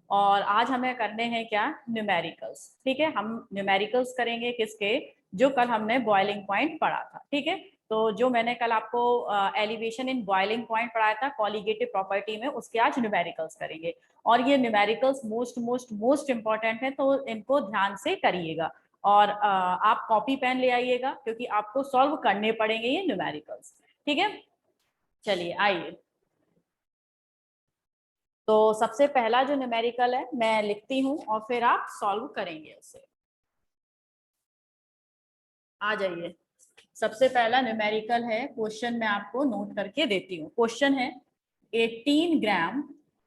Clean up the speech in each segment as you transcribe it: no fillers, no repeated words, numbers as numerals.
और आज हमें करने हैं क्या, न्यूमेरिकल्स। ठीक है, हम न्यूमेरिकल्स करेंगे किसके, जो कल हमने बॉइलिंग पॉइंट पढ़ा था। ठीक है, तो जो मैंने कल आपको एलिवेशन इन बॉइलिंग पॉइंट पढ़ाया था कॉलिगेटिव प्रॉपर्टी में, उसके आज न्यूमेरिकल्स करेंगे। और ये numericals most most most important है, तो इनको ध्यान से करिएगा। और आप कॉपी पेन ले आइएगा, क्योंकि आपको सॉल्व करने पड़ेंगे ये न्यूमेरिकल्स। ठीक है, चलिए आइए। तो सबसे पहला जो न्यूमेरिकल है मैं लिखती हूँ और फिर आप सॉल्व करेंगे उसे। आ जाइए, सबसे पहला न्यूमेरिकल है, क्वेश्चन मैं आपको नोट करके देती हूँ। क्वेश्चन है 18 ग्राम,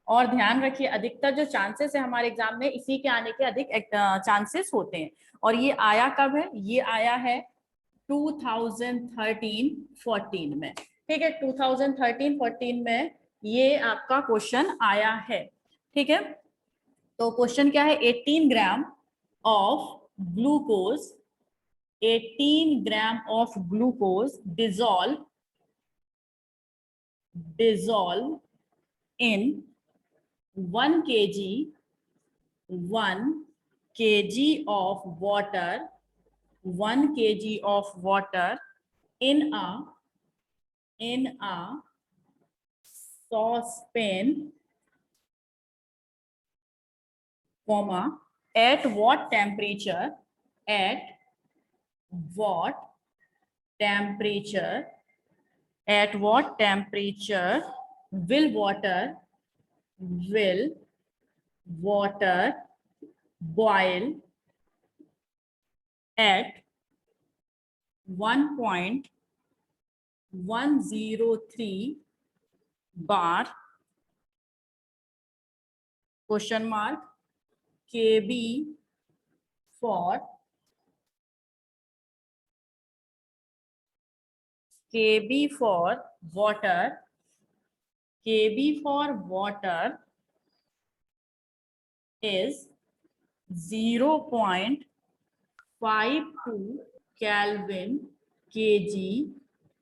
और ध्यान रखिए अधिकतर जो चांसेस है हमारे एग्जाम में इसी के आने के अधिक चांसेस होते हैं। और ये आया कब है, ये आया है 2013-14 में। ठीक है, 2013-14 में ये आपका क्वेश्चन आया है। ठीक है, तो क्वेश्चन क्या है, 18 gram of glucose, 18 gram of glucose dissolve in 1 kg 1 kg of water, 1 kg of water in a saucepan, comma, at what temperature, at what temperature, at what temperature will water boil at 1.103 bar, question mark, kb for water, kb for water is 0.52 Kelvin kg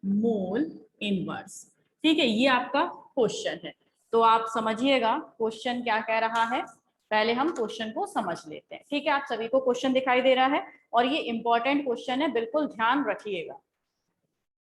mole inverse. ठीक है, ये आपका question है। तो आप समझिएगा question क्या कह रहा है, पहले हम क्वेश्चन को समझ लेते हैं। ठीक है, आप सभी को क्वेश्चन दिखाई दे रहा है और ये इंपॉर्टेंट क्वेश्चन है, बिल्कुल ध्यान रखिएगा।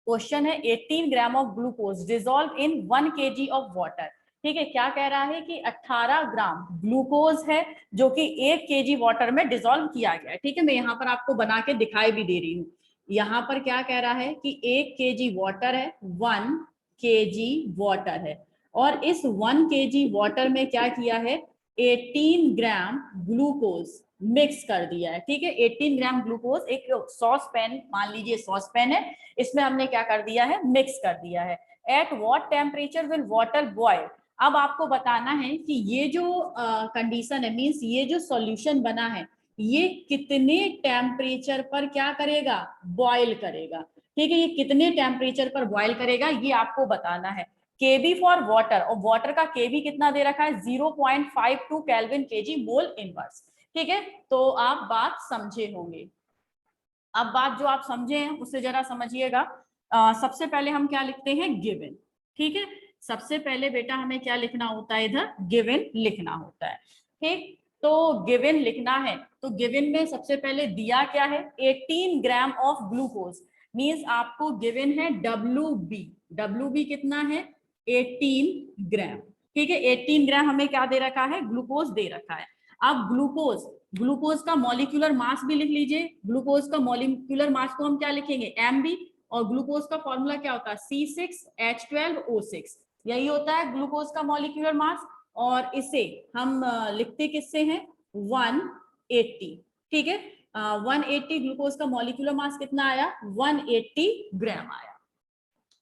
क्वेश्चन है 18 gram of glucose dissolve in 1 kg of water. ठीक है, क्या कह रहा है कि 18 ग्राम ग्लूकोज है जो कि 1 kg वाटर में डिजोल्व किया गया है। ठीक है, मैं यहाँ पर आपको बना के दिखाई भी दे रही हूँ। यहाँ पर क्या कह रहा है कि 1 kg वाटर है, 1 kg वाटर है, और इस 1 kg वाटर में क्या किया है, 18 ग्राम ग्लूकोज मिक्स कर दिया है। ठीक है, 18 ग्राम ग्लूकोज एक सॉस पैन, मान लीजिए सॉस पैन है, इसमें हमने क्या कर दिया है, मिक्स कर दिया है। At what temperature will water boil. अब आपको बताना है कि ये जो कंडीशन है, मींस ये जो सॉल्यूशन बना है, ये कितने टेम्परेचर पर क्या करेगा, बॉयल करेगा। ठीक है, ये कितने टेम्परेचर पर बॉयल करेगा ये आपको बताना है। केबी फॉर वाटर, और वाटर का केबी कितना दे रखा है, 0.52 केल्विन केजी मोल इनवर्स। ठीक है, तो आप बात समझे होंगे। अब बात जो आप समझे हैं उससे जरा समझिएगा। सबसे पहले हम क्या लिखते हैं, गिवन। ठीक है, सबसे पहले बेटा हमें क्या लिखना होता है, इधर गिवन लिखना होता है। ठीक, तो गिवन लिखना है, तो गिवन में सबसे पहले दिया क्या है, 18 ग्राम ऑफ ग्लूकोज, मींस आपको गिवन है WB। WB कितना है, 18 ग्राम। ठीक है, 18 ग्राम हमें क्या दे रखा है, ग्लूकोज दे रखा है। अब ग्लूकोज, ग्लूकोज का मॉलिक्यूलर मास भी लिख लीजिए। ग्लूकोज का मॉलिक्यूलर मास को हम क्या लिखेंगे, MB, और ग्लूकोज का फॉर्मूला क्या होता है, C6H12O6, यही होता है ग्लूकोज का मॉलिक्यूलर मास। और इसे हम लिखते किससे हैं, 180। ठीक है, 180 ग्लूकोज का मॉलिक्यूलर मास कितना आया, 180 ग्राम आया।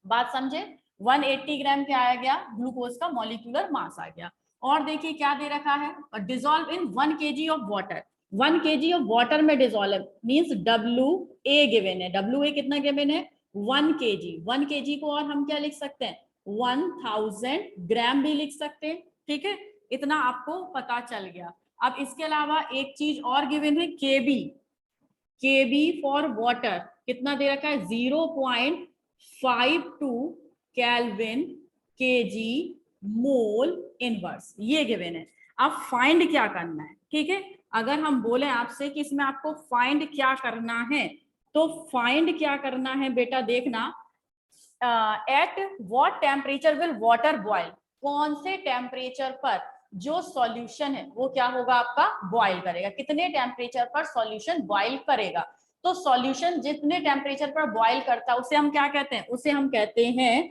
बात समझे, 180 ग्राम क्या आया गया, ग्लूकोज का मॉलिक्यूलर मास आ गया। और देखिए क्या दे रखा है, dissolve in 1 kg of water, 1 kg of water में डिजोल्व, मींस WA गिवन है। WA कितना गिवन है, 1 kg। 1 kg को और हम क्या लिख सकते हैं, 1000 ग्राम भी लिख सकते हैं। ठीक है, इतना आपको पता चल गया। अब इसके अलावा एक चीज और गिवन है, केबी। केबी फॉर वाटर कितना दे रखा है, 0.52 केल्विन केजी मोल इनवर्स, ये गिवन है। अब फाइंड क्या करना है, ठीक है। अगर हम बोले आपसे कि इसमें आपको फाइंड क्या करना है, तो फाइंड क्या करना है बेटा, देखना at what temperature will water boil, कौन से टेम्परेचर पर जो सॉल्यूशन है वो क्या होगा आपका, बॉयल करेगा, कितने टेम्परेचर पर सॉल्यूशन बॉयल करेगा। तो सॉल्यूशन जितने टेम्परेचर पर बॉयल करता है उसे हम क्या कहते हैं, उसे हम कहते हैं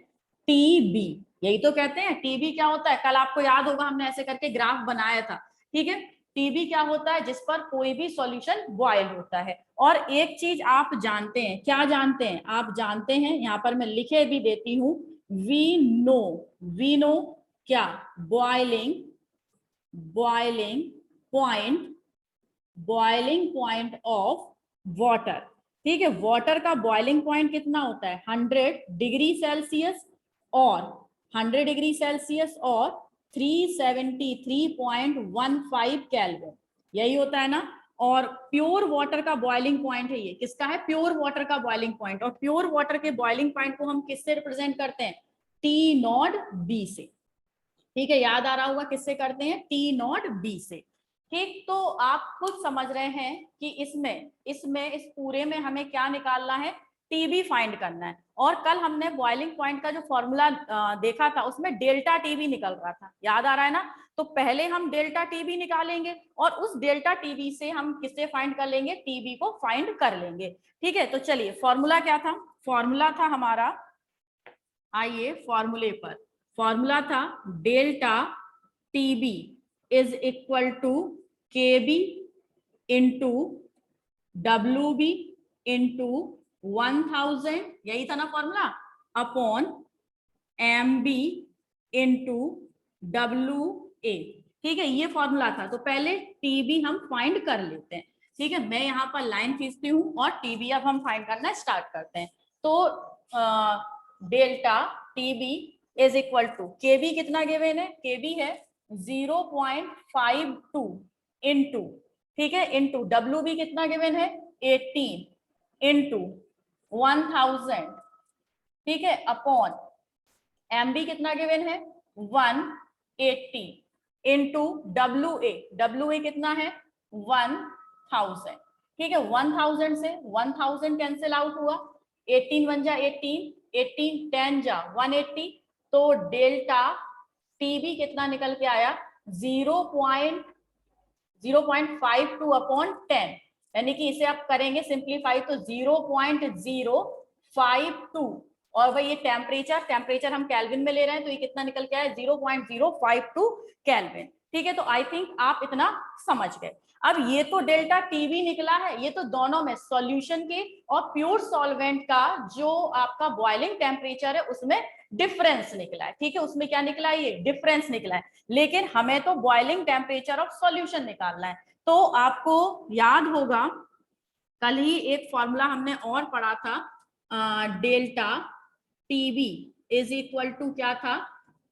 टीबी। यही तो कहते हैं टीबी क्या होता है, कल आपको याद होगा हमने ऐसे करके ग्राफ बनाया था, ठीक है। टीबी क्या होता है, जिस पर कोई भी सॉल्यूशन बॉयल होता है। और एक चीज आप जानते हैं, क्या जानते हैं, आप जानते हैं, यहां पर मैं लिखे भी देती हूं, वी नो क्या, boiling boiling point, boiling point of water, ठीक है। वाटर का बॉइलिंग पॉइंट कितना होता है, 100 डिग्री सेल्सियस, और 100 डिग्री सेल्सियस और 373.15 केल्विन, यही होता है ना। और प्योर वाटर का बॉइलिंग पॉइंट है, ये किसका है, प्योर वाटर का बॉइलिंग पॉइंट। और प्योर वाटर के बॉइलिंग पॉइंट को हम किससे रिप्रेजेंट करते हैं, टी नॉट बी से, ठीक है। याद आ रहा होगा किससे करते हैं, टी नॉट बी से, ठीक। तो आप खुद समझ रहे हैं कि इसमें इसमें इस पूरे में हमें क्या निकालना है, टीबी फाइंड करना है। और कल हमने बॉइलिंग पॉइंट का जो फॉर्मूला देखा था उसमें डेल्टा टीबी निकल रहा था, याद आ रहा है ना। तो पहले हम डेल्टा टीबी निकालेंगे और उस डेल्टा टीबी से हम किससे फाइंड कर लेंगे, टीबी को फाइंड कर लेंगे, ठीक है। तो चलिए फॉर्मूला क्या था, फॉर्मूला था हमारा, आइए फॉर्मूले पर, फॉर्मूला था delta TB is equal to के B into W B into 1000, यही था ना formula, upon M B into W A, ठीक है। ये फॉर्मूला था। तो पहले टीबी हम फाइंड कर लेते हैं, ठीक है। मैं यहाँ पर लाइन खींचती हूँ और टीबी अब हम फाइंड करना स्टार्ट करते हैं। तो delta TB is equal to, KB कितना गिवन है, केबी है 0.52 इंटू, ठीक है, इंटू डब्ल्यू बी कितना गिवन है 18 इंटू 1000, ठीक है, अपॉन एम बी कितना गिवन है 180 इंटू डब्ल्यू ए कितना है 1000, ठीक है। 1000 से 1000 कैंसिल आउट हुआ, 18 1 जा 18, 18 10 जा 180, तो डेल्टा टीबी कितना निकल के आया 0.52 अपॉन 10, यानी कि इसे आप करेंगे सिंप्लीफाई तो 0.052, और भाई ये टेम्परेचर हम केल्विन में ले रहे हैं तो ये कितना निकल के आया 0.052 केल्विन, ठीक है। तो आई थिंक आप इतना समझ गए। अब ये तो डेल्टा टीवी निकला है, ये तो दोनों में सॉल्यूशन के और प्योर सॉल्वेंट का जो आपका बॉइलिंग टेम्परेचर है उसमें डिफरेंस निकला है, ठीक है। उसमें क्या निकला है, ये डिफरेंस निकला है। लेकिन हमें तो बॉइलिंग टेम्परेचर ऑफ सॉल्यूशन निकालना है। तो आपको याद होगा कल ही एक फॉर्मूला हमने और पढ़ा था, delta TB is equal to क्या था,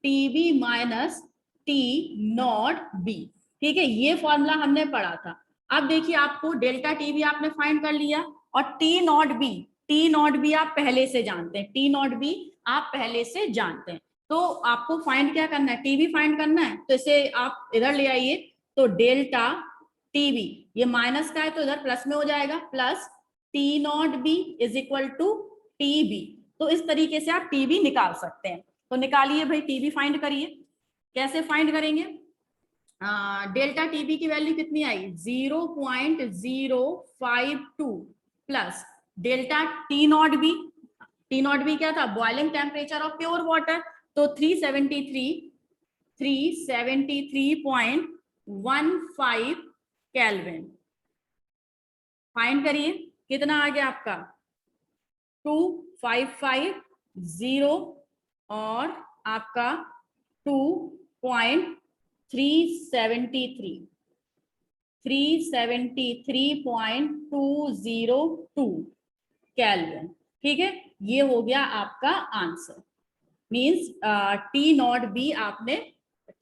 TB minus T naught B, ठीक है। ये फॉर्मूला हमने पढ़ा था। अब देखिए आपको डेल्टा टीबी आपने फाइंड कर लिया, और टी नॉट बी आप पहले से जानते हैं, टी नॉट बी आप पहले से जानते हैं। तो आपको फाइंड क्या करना है, टीबी फाइंड करना है। तो इसे आप इधर ले आइए, तो डेल्टा टीबी, ये माइनस का है तो इधर प्लस में हो जाएगा, plus T naught B is equal to TB. तो इस तरीके से आप टीबी निकाल सकते हैं। तो निकालिए भाई, टीबी फाइंड करिए। कैसे फाइंड करेंगे, डेल्टा टीबी की वैल्यू कितनी आई 0.052 plus delta T naught B, T naught B क्या था, boiling temperature of pure water, तो 373.15 केल्विन। फाइंड करिए कितना आ गया आपका 2550, और आपका 373.202 केल्विन, ठीक है। ये हो गया आपका answer, means T naught B आपने,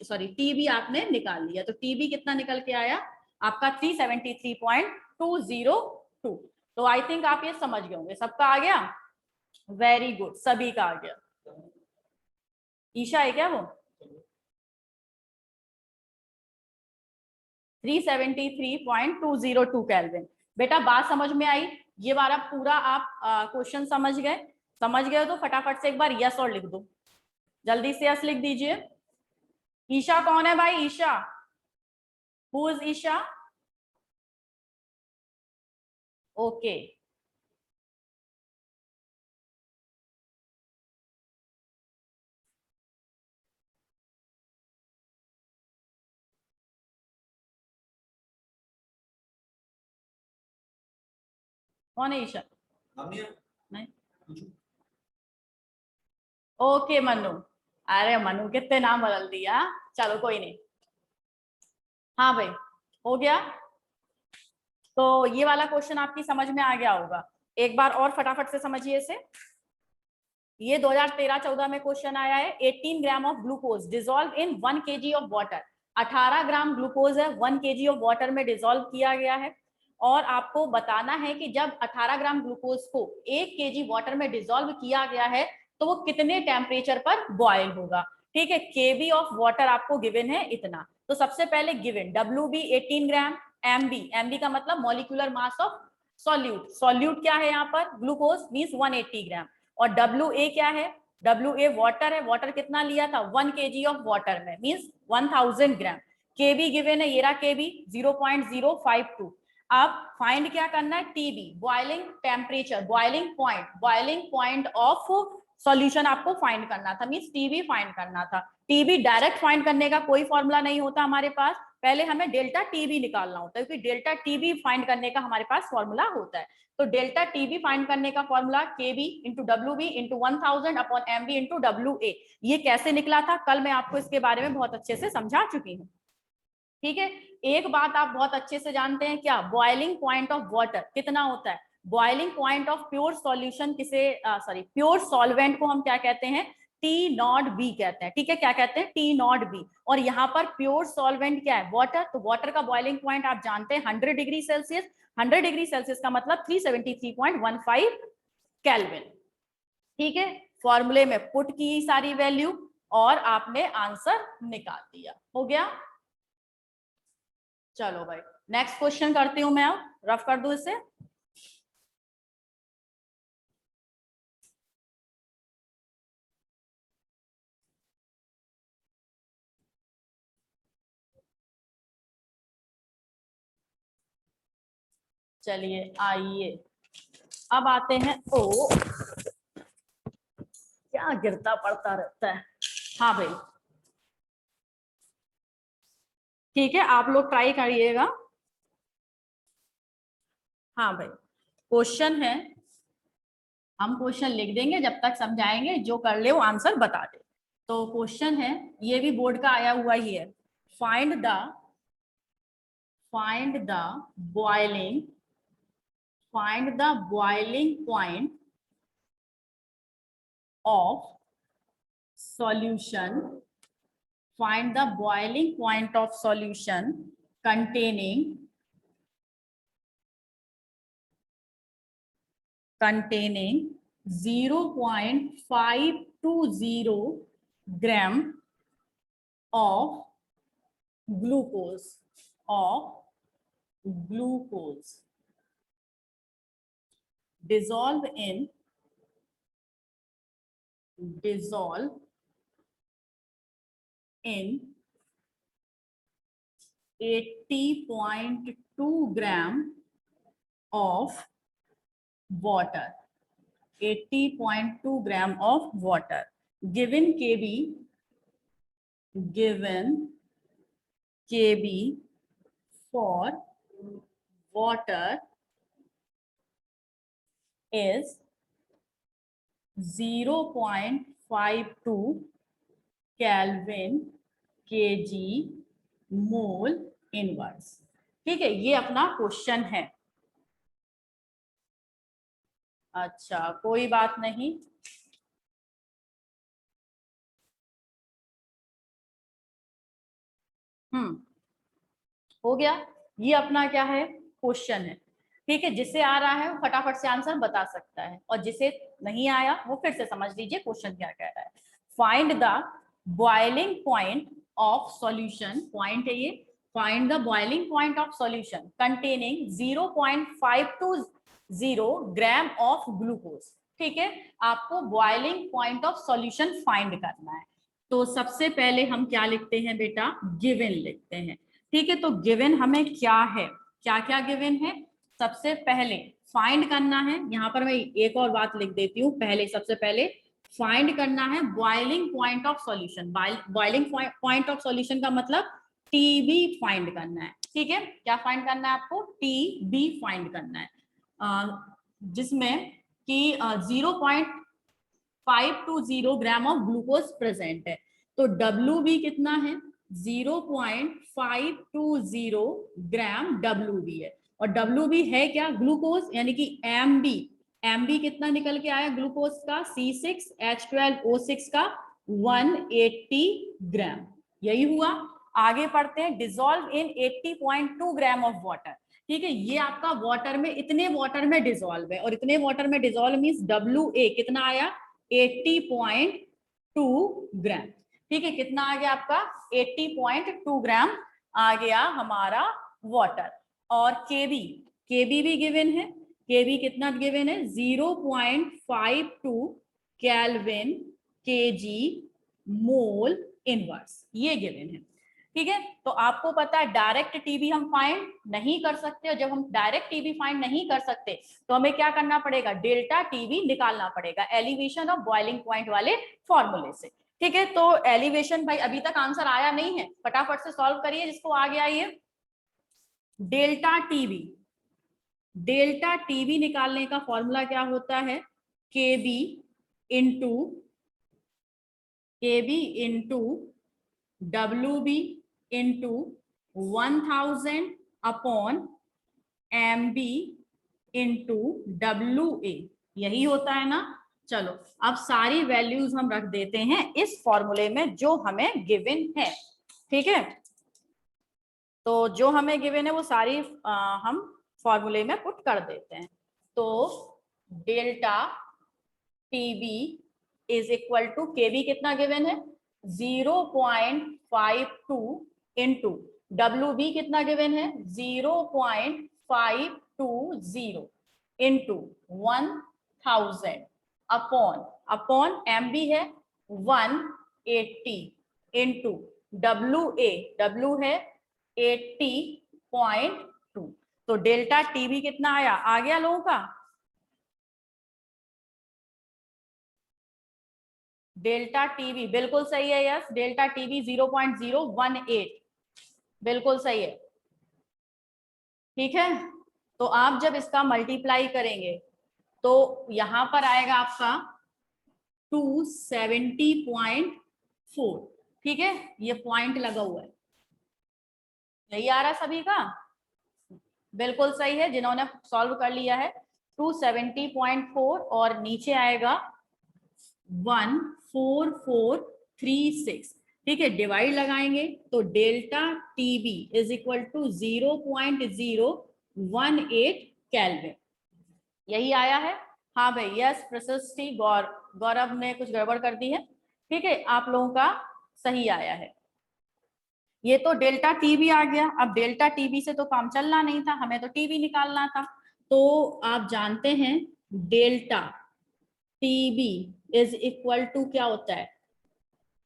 सॉरी टी बी आपने निकाल लिया। तो टी बी कितना निकल के आया आपका 373.202। तो आई थिंक आप ये समझ गए होंगे, सबका आ गया, वेरी गुड, सभी का आ गया। ईशा है क्या वो? 373.202 केल्विन। बेटा बात समझ में आई? ये वाला पूरा आप क्वेश्चन समझ गए तो फटाफट से एक बार यस और लिख दो, जल्दी से यस लिख दीजिए। ईशा कौन है भाई? Isha, who is Isha? Okay, कौन है ईशा? नहीं, ओके मनु। अरे मनु कितने नाम बदल दिया, चलो कोई नहीं। हाँ भाई, हो गया। तो ये वाला क्वेश्चन आपकी समझ में आ गया होगा। एक बार और फटाफट से समझिए इसे। ये 2013-14 में क्वेश्चन आया है। 18 gram of glucose dissolve in 1 kg of water. 18 gram glucose है, 1 kg ऑफ वाटर में डिजोल्व किया गया है। और आपको बताना है कि जब 18 ग्राम ग्लूकोज को 1 kg वाटर में डिजोल्व किया गया है तो वो कितने टेम्परेचर पर बॉयल होगा। ठीक है, केबी ऑफ वाटर आपको गिवन है इतना। तो सबसे पहले गिवन WB 18 ग्राम, MB का मतलब molecular mass of solute. Solute क्या है यहाँ पर? ग्लूकोज मीन्स 180 ग्राम। और WA क्या है? WA वाटर है। वाटर कितना लिया था? 1 kg ऑफ वाटर में मीन्स 1000 ग्राम। केबी गिवन है, ये रहा केबी 0.052। अब फाइंड क्या करना है? TB, boiling temperature, boiling point of solution आपको फाइंड करना था, मींस टीबी फाइंड करना था। टीबी डायरेक्ट फाइंड करने का कोई फॉर्मूला नहीं होता हमारे पास, पहले हमें डेल्टा टीबी निकालना होता है, क्योंकि डेल्टा टीबी फाइंड करने का हमारे पास फॉर्मूला होता है। तो डेल्टा टीबी फाइंड करने का formula KB into WB into 1000 upon MB into WA। ये कैसे निकला था कल मैं आपको इसके बारे में बहुत अच्छे से समझा चुकी हूँ। ठीक है, एक बात आप बहुत अच्छे से जानते हैं, क्या? बॉइलिंग पॉइंट ऑफ वाटर कितना होता है? Boiling point of pure solution किसे, सॉरी प्योर सॉल्वेंट को हम क्या कहते हैं? T0B कहते हैं। ठीक है, क्या कहते हैं? T0B। और यहाँ पर प्योर सॉल्वेंट क्या है? वाटर। तो वाटर का बॉइलिंग पॉइंट आप जानते हैं 100 डिग्री सेल्सियस। 100 डिग्री सेल्सियस का मतलब 373.15 केल्विन। ठीक है, फॉर्मूले में पुट की सारी वैल्यू और आपने आंसर निकाल दिया, हो गया। चलो भाई नेक्स्ट क्वेश्चन करती हूं मैं, अब रफ कर दूं इसे। चलिए आइए, अब आते हैं। ओ क्या गिरता पड़ता रहता है। हाँ भाई, ठीक है, आप लोग ट्राई करिएगा। हाँ भाई, क्वेश्चन है, हम क्वेश्चन लिख देंगे, जब तक समझाएंगे, जो कर ले वो आंसर बता दे। तो क्वेश्चन है, ये भी बोर्ड का आया हुआ ही है। Find the boiling point of solution, find the boiling point of solution containing 0.520 gram of glucose dissolve in 80.2 gram of water. 80.2 gram of water. Given KB for water is 0.52 Kelvin kg mole inverse. ठीक है, ये अपना question है। अच्छा कोई बात नहीं, हो गया। ये अपना क्या है? क्वेश्चन है। ठीक है, जिसे आ रहा है वो फटाफट से आंसर बता सकता है, और जिसे नहीं आया वो फिर से समझ लीजिए क्वेश्चन क्या कह रहा है। Find the boiling point of solution, point है ये, find the boiling point of solution containing 0.520 gram of glucose. ठीक है, आपको boiling point of solution find करना है। तो सबसे पहले हम क्या लिखते हैं बेटा, गिवन लिखते हैं। ठीक है, तो गिवन हमें क्या है, क्या क्या गिवन है। सबसे पहले फाइंड करना है, यहाँ पर मैं एक और बात लिख देती हूँ, पहले सबसे पहले फाइंड करना है boiling point of solution. Boiling point of solution का मतलब टीबी फाइंड करना है। ठीक है, क्या फाइंड करना है आपको, टीबी फाइंड करना है, जिसमें कि 0.520 ग्राम ऑफ ग्लूकोज प्रेजेंट है। तो WB कितना है, 0.520 ग्राम WB है। और WB है क्या, ग्लूकोज, यानी कि MB कितना निकल के आया ग्लूकोज का, C6H12O6 का 180 ग्राम, यही हुआ। आगे पढ़ते हैं, dissolve in 80.2 gram of water. ठीक है, ये आपका वाटर में, इतने वाटर में डिजोल्व है, और इतने वाटर में डिजोल्व मींस WA कितना आया, 80.2 ग्राम। ठीक है, कितना आ गया आपका, 80.2 ग्राम आ गया हमारा वाटर। और केबी भी गिवन है, केबी कितना गिवन है, 0.52 केल्विन केजी मोल इनवर्स, ये गिवन है। ठीक है, तो आपको पता है डायरेक्ट टीबी हम फाइंड नहीं कर सकते, और जब हम डायरेक्ट टीबी फाइंड नहीं कर सकते तो हमें क्या करना पड़ेगा, डेल्टा टीबी निकालना पड़ेगा एलिवेशन ऑफ बॉइलिंग पॉइंट वाले फॉर्मूले से। ठीक है, तो एलिवेशन, भाई अभी तक आंसर आया नहीं है, फटाफट से सॉल्व करिए जिसको आ गया ये। डेल्टा टीबी निकालने का फॉर्मूला क्या होता है, KB into WB into 1000 upon MB into WA, यही होता है ना। चलो अब सारी वैल्यूज हम रख देते हैं इस फॉर्मूले में जो हमें गिवन है। ठीक है, तो जो हमें गिवन है वो सारी हम फॉर्मूले में पुट कर देते हैं। तो delta TB is equal to, KB कितना गिवन है 0.52 इंटू WB कितना गिवन है 0.520 इंटू 1000 अपॉन MB है 180 इंटू W है 80.2। तो डेल्टा टीबी कितना आया, आ गया लोगों का, डेल्टा टीबी बिल्कुल सही है, यस, डेल्टा टीबी 0.018 बिल्कुल सही है। ठीक है, तो आप जब इसका मल्टीप्लाई करेंगे तो यहां पर आएगा आपका 270.4। ठीक है, ये पॉइंट लगा हुआ है, यही आ रहा है सभी का, बिल्कुल सही है जिन्होंने सॉल्व कर लिया है। 270.4 और नीचे आएगा 14436। ठीक है, डिवाइड लगाएंगे तो delta TB is equal to 0.018 kelvin, यही आया है। हाँ भाई, यस प्रशस्ति, गौरव ने कुछ गड़बड़ कर दी है। ठीक है, आप लोगों का सही आया है। ये तो डेल्टा टीबी आ गया। अब डेल्टा टीबी से तो काम चलना नहीं था, हमें तो टीबी निकालना था। तो आप जानते हैं delta TB is equal to क्या होता है,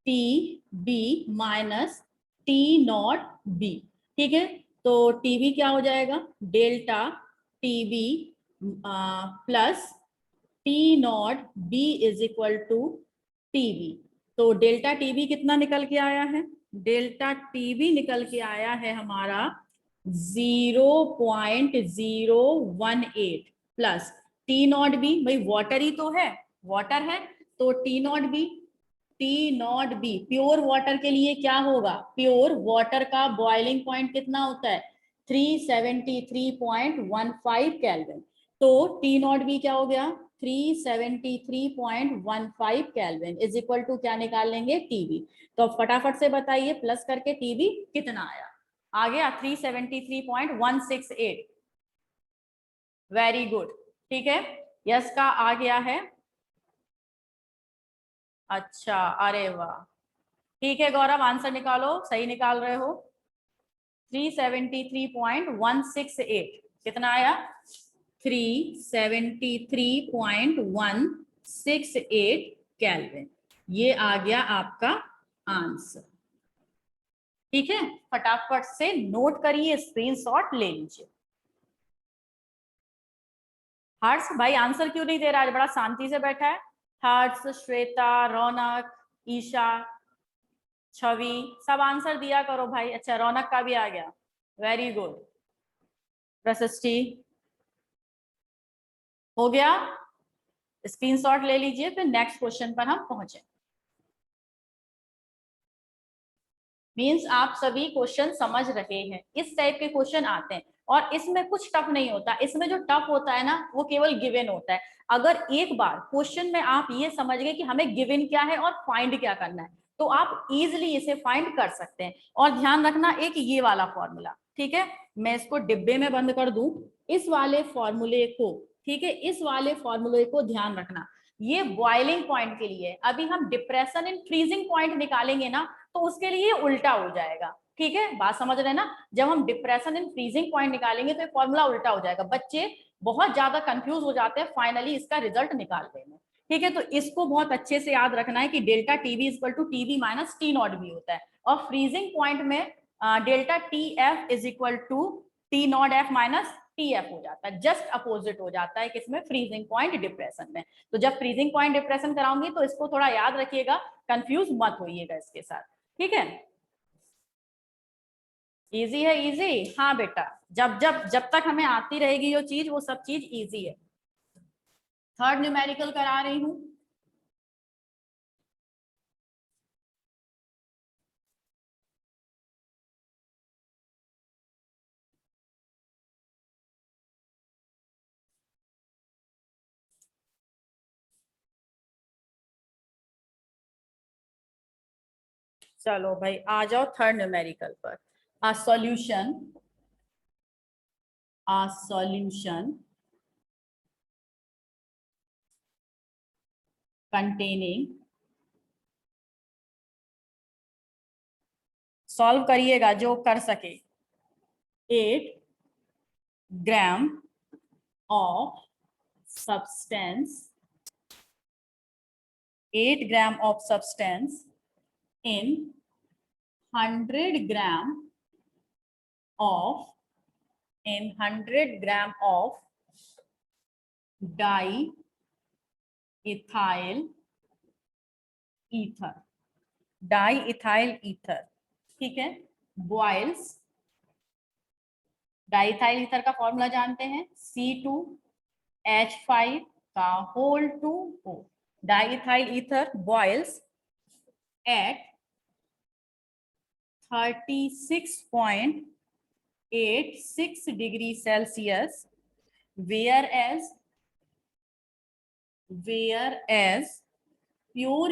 टीबी माइनस T0B। ठीक है, तो टीबी क्या हो जाएगा, delta TB plus T0B is equal to TB. तो डेल्टा टीबी कितना निकल के आया है, डेल्टा टीबी निकल के आया है हमारा 0.018 प्लस T0B, भाई वाटर ही तो है, वाटर है तो T0B प्योर वाटर के लिए क्या होगा, प्योर वाटर का बॉइलिंग पॉइंट कितना होता है 373.15 केल्विन। तो T0B क्या हो गया 373.15 केल्विन इज इक्वल टू क्या निकाल लेंगे, टीबी। तो फटाफट से बताइए प्लस करके टीबी कितना आया, आ गया 373.168। Very good. ठीक है, यस का आ गया है। अच्छा, अरे वाह, ठीक है गौरव, आंसर निकालो, सही निकाल रहे हो। 373.168 कितना आया? 373.168 केल्विन। ये आ गया आपका आंसर। ठीक है, फटाफट से नोट करिए, स्क्रीनशॉट ले लीजिए। हर्ष भाई आंसर क्यों नहीं दे रहा है? बड़ा शांति से बैठा है। हर्ष, श्वेता, रौनक, ईशा, छवि, सब आंसर दिया करो भाई। अच्छा, रौनक का भी आ गया, वेरी गुड। प्रशस्ति हो गया, स्क्रीनशॉट ले लीजिए, फिर नेक्स्ट क्वेश्चन पर हम पहुंचे। मीन्स आप सभी क्वेश्चन समझ रहे हैं, इस टाइप के क्वेश्चन आते हैं और इसमें कुछ टफ नहीं होता। इसमें जो टफ होता है ना, वो केवल गिवन होता है। अगर एक बार क्वेश्चन में आप ये समझ गए कि हमें गिवन क्या है और फाइंड क्या करना है, तो आप इजिली इसे फाइंड कर सकते हैं। और ध्यान रखना, एक ये वाला फॉर्मूला, ठीक है, मैं इसको डिब्बे में बंद कर दूं, इस वाले फॉर्मूले को, ठीक है, इस वाले फॉर्मूले को ध्यान रखना, ये बॉइलिंग पॉइंट के लिए। अभी हम डिप्रेशन इन फ्रीजिंग पॉइंट निकालेंगे ना, तो उसके लिए उल्टा हो जाएगा। ठीक है, बात समझ रहे हैं ना? जब हम डिप्रेशन इन फ्रीजिंग पॉइंट निकालेंगे तो फॉर्मूला उल्टा हो जाएगा। बच्चे बहुत ज्यादा कंफ्यूज हो जाते हैं फाइनली इसका रिजल्ट निकालने में। ठीक है, तो इसको बहुत अच्छे से याद रखना है कि delta TB equal to TB minus T naught B होता है, और फ्रीजिंग पॉइंट में delta T F is equal to T naught F minus T F हो जाता है। जस्ट अपोजिट हो जाता है किसमें? फ्रीजिंग पॉइंट डिप्रेशन में। तो जब फ्रीजिंग पॉइंट डिप्रेशन कराऊंगी तो इसको थोड़ा याद रखिएगा, कंफ्यूज मत होइएगा इसके साथ। ठीक है, इजी है, इजी। हाँ बेटा, जब जब जब तक हमें आती रहेगी ये चीज, वो सब चीज इजी है। थर्ड न्यूमेरिकल करा रही हूं। चलो भाई आ जाओ थर्ड न्यूमेरिकल पर। आ सॉल्यूशन कंटेनिंग, सॉल्व करिएगा जो कर सके, 8 gram of substance, 8 gram of substance in 100 gram of 100 gram of diethyl ether, diethyl ether. ठीक है, बॉयल्स, डाईइथाइल ईथर का फॉर्मूला जानते हैं, C2H5 का whole 2O। Diethyl ether boils at 36.86 degree Celsius, whereas pure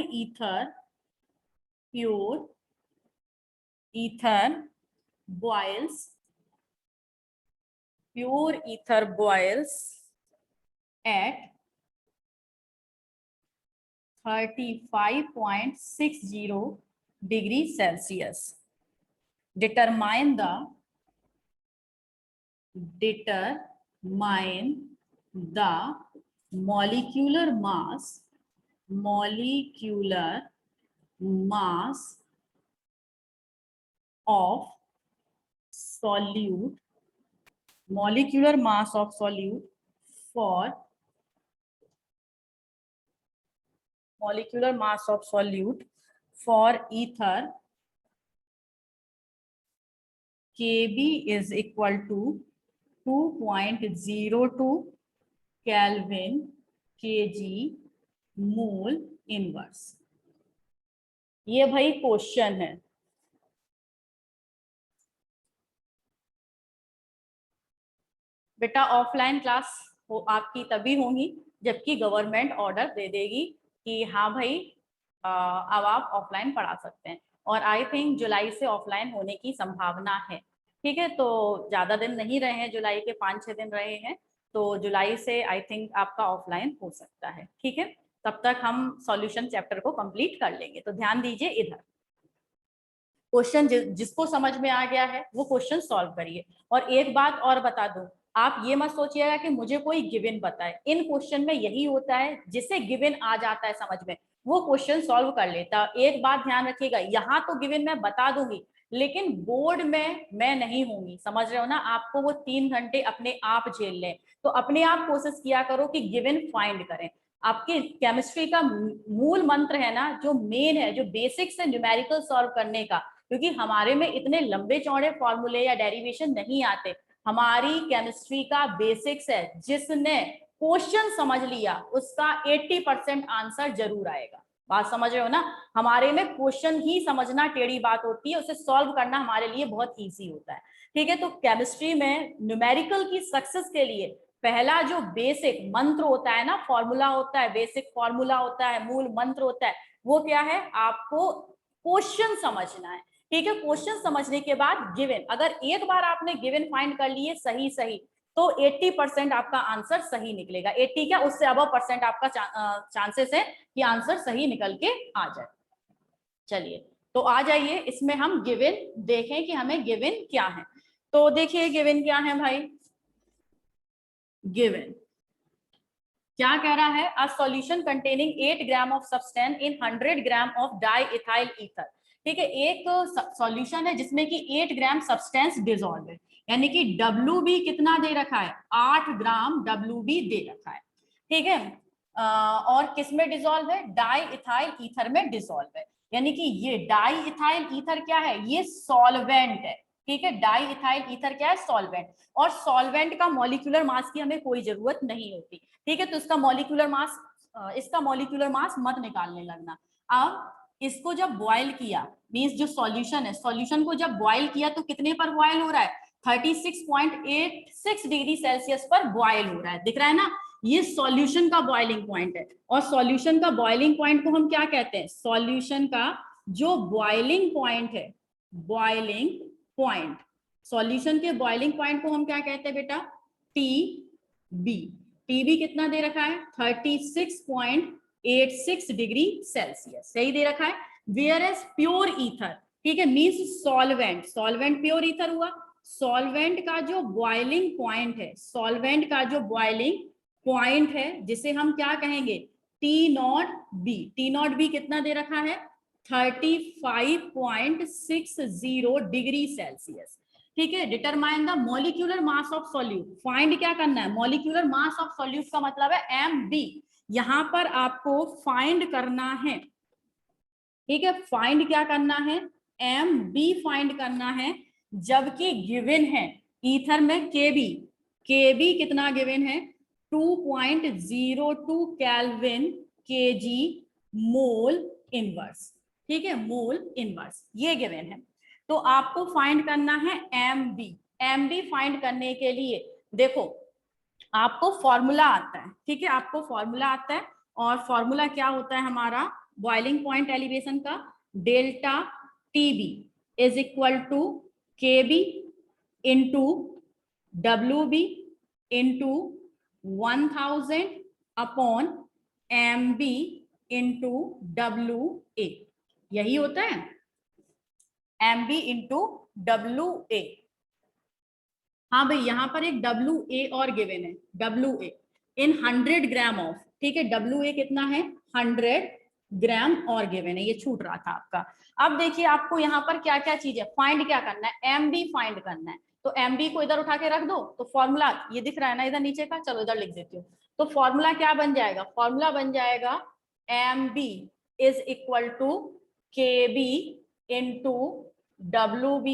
ether boils at 35.60 degree Celsius. Determine the molecular mass of solute, for ether. Kb is equal to 2.02 Kelvin kg mole inverse. ये भाई question है। बेटा offline class हो आपकी तभी होगी जबकि government order दे देगी कि हाँ भाई अब आप ऑफलाइन पढ़ा सकते हैं, और आई थिंक जुलाई से ऑफलाइन होने की संभावना है। ठीक है, तो ज़्यादा दिन नहीं रहे हैं, जुलाई के 5-6 दिन रहे हैं, तो जुलाई से आई थिंक आपका ऑफलाइन हो सकता है। ठीक है, तब तक हम सॉल्यूशन चैप्टर को कंप्लीट कर लेंगे, तो ध्यान दीजिए इधर। क्वेश्चन जिसको समझ में आ गया है वो क्वेश्चन सॉल्व करिए। और एक बात और बता दूं, आप ये मत सोचिएगा कि मुझे कोई गिवन पता है, इन क्वेश्चन में यही होता है, जिसे गिवन आ जाता है समझ में वो क्वेश्चन सॉल्व कर लेता। एक बात ध्यान रखिएगा, यहाँ तो गिवन मैं बता दूंगी लेकिन बोर्ड में मैं नहीं होंगी, समझ रहे हो ना, आपको वो 3 घंटे अपने आप झेल लें। तो अपने आप कोशिश किया करो कि गिवन फाइंड करें। आपके केमिस्ट्री का मूल मंत्र है ना, जो मेन है, जो बेसिक्स है न्यूमेरिकल सॉल्व करने का, क्योंकि हमारे में इतने लंबे चौड़े फॉर्मूले या डेरिवेशन नहीं आते। हमारी केमिस्ट्री का बेसिक्स है, जिसने क्वेश्चन समझ लिया उसका 80% आंसर जरूर आएगा। बात समझ रहे हो ना, हमारे में क्वेश्चन ही समझना टेढ़ी बात होती है, उसे सॉल्व करना हमारे लिए बहुत इजी होता है। ठीक है, तो केमिस्ट्री में न्यूमेरिकल की सक्सेस के लिए पहला जो बेसिक मंत्र होता है ना, फॉर्मूला होता है, बेसिक फॉर्मूला होता है, मूल मंत्र होता है, वो क्या है, आपको क्वेश्चन समझना है। ठीक है, क्वेश्चन समझने के बाद गिवन, अगर एक बार आपने गिवन फाइंड कर लिए सही सही तो 80% आपका आंसर सही निकलेगा। 80 क्या, उससे अबव परसेंट आपका चांसेस है कि आंसर सही निकल के आ जाए। चलिए तो आ जाइए, इसमें हम गिवन देखें कि हमें गिवन क्या है। तो देखिए गिवन क्या है भाई, गिवन क्या कह रहा है, a solution containing 8 gram of substance in 100 gram of di ethyl ether. ठीक है, एक सॉल्यूशन है जिसमें कि 8 ग्राम सब्सटेंस डिसॉल्व है, यानी कि WB कितना दे रखा है, 8 ग्राम WB दे रखा है। ठीक है, और किस में डिसॉल्व है, डाई इथाइल ईथर में डिसॉल्व है, यानी कि ये डाई इथाइल ईथर क्या है, ये सॉल्वेंट है। ठीक है, डाई इथाइल ईथर क्या है, सॉल्वेंट। और सॉल्वेंट का मॉलिक्यूलर मास की हमें कोई जरूरत नहीं होती। ठीक है, तो इसका मॉलिक्यूलर मास, इसका मॉलिक्यूलर मास मत निकालने लगना। अब इसको जब बॉयल किया, मींस जो सॉल्यूशन है, सॉल्यूशन को जब बॉयल किया तो कितने पर बॉयल हो रहा है, 36.86 डिग्री सेल्सियस पर बॉयल हो रहा है, दिख रहा है ना, ये सॉल्यूशन का बॉइलिंग पॉइंट है। और सॉल्यूशन का बॉइलिंग पॉइंट को हम क्या कहते हैं, सॉल्यूशन का जो बॉइलिंग पॉइंट है, बॉइलिंग पॉइंट, सॉल्यूशन के बॉइलिंग पॉइंट को हम क्या कहते हैं बेटा, TB। TB कितना दे रखा है, 36.86 डिग्री सेल्सियस, सही दे रखा है। वेयर एज प्योर ईथर, ठीक है, means solvent, solvent pure ether हुआ, सॉल्वेंट का जो बॉइलिंग पॉइंट है, सॉल्वेंट का जो बॉइलिंग पॉइंट है, जिसे हम क्या कहेंगे, T0B। T0B कितना दे रखा है, 35.60 डिग्री सेल्सियस। ठीक है, determine the molecular mass of solute, find क्या करना है, मॉलिक्यूलर मास ऑफ सॉल्यूट का मतलब है MB, यहां पर आपको फाइंड करना है। ठीक है, फाइंड क्या करना है, MB फाइंड करना है, जबकि गिवन है ईथर में KB कितना गिवन है, 2.02 केल्विन kg मोल इनवर्स। ठीक है, मोल इनवर्स ये गिवन है, तो आपको फाइंड करना है MB फाइंड करने के लिए देखो आपको फॉर्मूला आता है। ठीक है, आपको फॉर्मूला आता है, और फॉर्मूला क्या होता है हमारा, बॉइलिंग पॉइंट एलिवेशन का, delta TB is equal to KB into WB into 1000 upon MB into WA, यही होता है, MB इंटू WA। हाँ भाई, यहाँ पर एक WA और गिवन है, WA इन 100 ग्राम ऑफ, ठीक है, WA कितना है, 100 ग्राम और गिवन है, ये छूट रहा था आपका। अब देखिए आपको यहाँ पर क्या क्या चीज है, फाइंड क्या करना है, MB फाइंड करना है। तो MB को इधर उठा के रख दो, तो फॉर्मूला ये दिख रहा है ना इधर नीचे का, चलो इधर लिख देती हूँ। तो फॉर्मूला क्या बन जाएगा, फॉर्मूला बन जाएगा MB is equal to KB into WB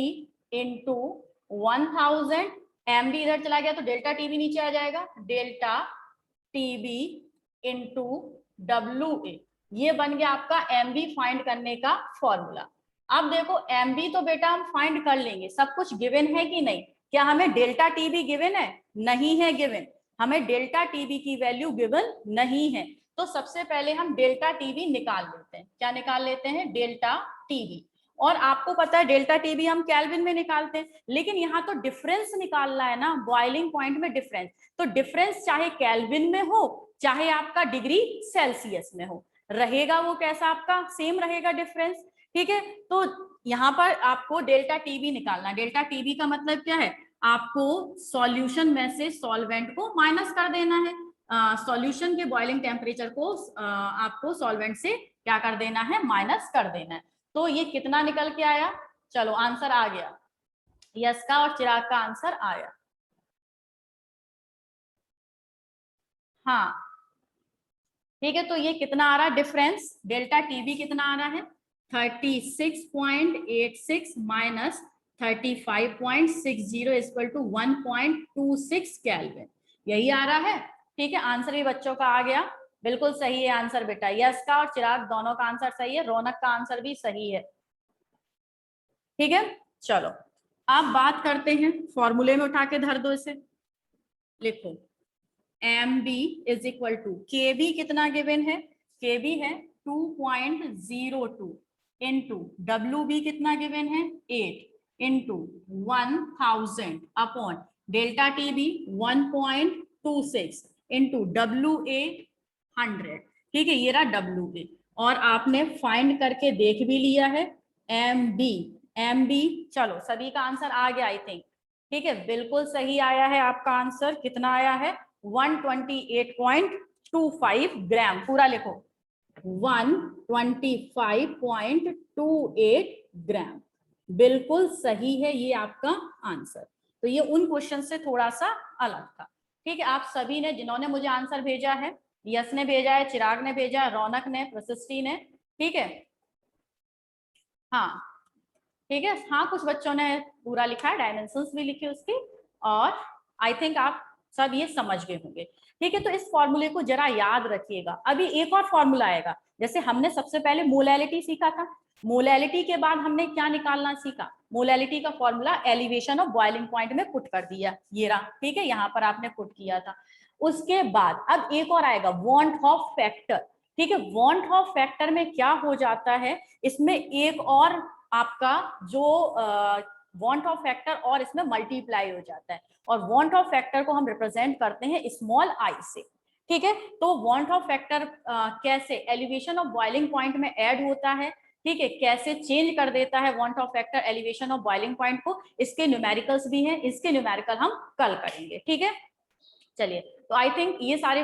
into 1000, MB इधर चला गया तो डेल्टा TB नीचे आ जाएगा, डेल्टा TB इंटू WA, ये बन गया आपका MB फाइंड करने का फॉर्मूला। अब देखो MB तो बेटा हम फाइंड कर लेंगे, सब कुछ गिवन है कि नहीं, क्या हमें डेल्टा TB गिवन है, नहीं है गिवन, हमें डेल्टा TB की वैल्यू गिवन नहीं है। तो सबसे पहले हम डेल्टा TB निकाल लेते हैं, क्या निकाल लेते हैं, डेल्टा TB। और आपको पता है डेल्टा TB हम केल्विन में निकालते हैं, लेकिन यहाँ तो डिफरेंस निकालना है ना, बॉइलिंग पॉइंट में डिफरेंस, तो डिफरेंस चाहे केल्विन में हो चाहे आपका डिग्री सेल्सियस में हो, रहेगा वो कैसा आपका, सेम रहेगा डिफरेंस। ठीक है, तो यहाँ पर आपको डेल्टा टीबी निकालना। डेल्टा टीबी का मतलब क्या है, आपको सॉल्यूशन में से सॉल्वेंट को माइनस कर देना है। सॉल्यूशन के बॉइलिंग टेम्परेचर को आपको सॉल्वेंट से क्या कर देना है, माइनस कर देना है। तो ये कितना निकल के आया, चलो आंसर आ गया, यस का और चिराग का आंसर आया। हाँ ठीक है, तो ये कितना आ रहा है डिफरेंस, डेल्टा टीबी कितना आ रहा है, 36.86 माइनस 35.60 इक्वल टू 1.26 केल्विन, यही आ रहा है। ठीक है, आंसर भी बच्चों का आ गया, बिल्कुल सही है आंसर बेटा, यस का और चिराग दोनों का आंसर सही है, रौनक का आंसर भी सही है। ठीक है, चलो आप बात करते हैं, फॉर्मूले में उठा के धर दो इसे, लिखो m b is equal to के बी कितना गिवन है, के बी है 2.02 इंटू डब्ल्यू बी कितना गिवन है 8 into 1000 upon delta t b 1.26 into W a 100। ठीक है, ये रहा डब्ल्यू ए, और आपने फाइंड करके देख भी लिया है एम बी। एम बी चलो सभी का आंसर आ गया आई थिंक। ठीक है, बिल्कुल सही आया है आपका आंसर, कितना आया है 128.25 ग्राम, पूरा लिखो 125.28 ग्राम, बिल्कुल सही है ये आपका आंसर। तो ये उन क्वेश्चन से थोड़ा सा अलग था। ठीक है, आप सभी ने जिन्होंने मुझे आंसर भेजा है, यस ने भेजा है, चिराग ने भेजा है, रौनक ने, प्रशिष्टि ने, ठीक है हाँ ठीक है, हाँ कुछ बच्चों ने पूरा लिखा है, डायमेंशंस भी लिखे उसकी, और आई थिंक आप सब ये समझ गए होंगे। ठीक है, तो इस फॉर्मूले को जरा याद रखिएगा। अभी एक और फॉर्मूला आएगा, जैसे हमने सबसे पहले मोलैलिटी सीखा था, मोलैलिटी के बाद हमने क्या निकालना सीखा, मोलैलिटी का formula elevation of boiling point में पुट कर दिया, ये रहा। ठीक है, यहाँ पर आपने पुट किया था। उसके बाद अब एक और आएगा वॉन्ट ऑफ फैक्टर। ठीक है, वॉन्ट ऑफ फैक्टर में क्या हो जाता है, इसमें एक और आपका जो वॉन्ट ऑफ फैक्टर और इसमें मल्टीप्लाई हो जाता है, और वॉन्ट ऑफ फैक्टर को हम रिप्रेजेंट करते हैं स्मॉल आई से। ठीक है, तो वॉन्ट ऑफ फैक्टर कैसे एलिवेशन ऑफ बॉइलिंग पॉइंट में ऐड होता है, ठीक है, कैसे चेंज कर देता है want of factor elevation of boiling point को, इसके न्यूमेरिकल्स भी हैं, इसके न्यूमेरिकल हम कल करेंगे। ठीक है, चलिए, तो आई थिंक ये सारे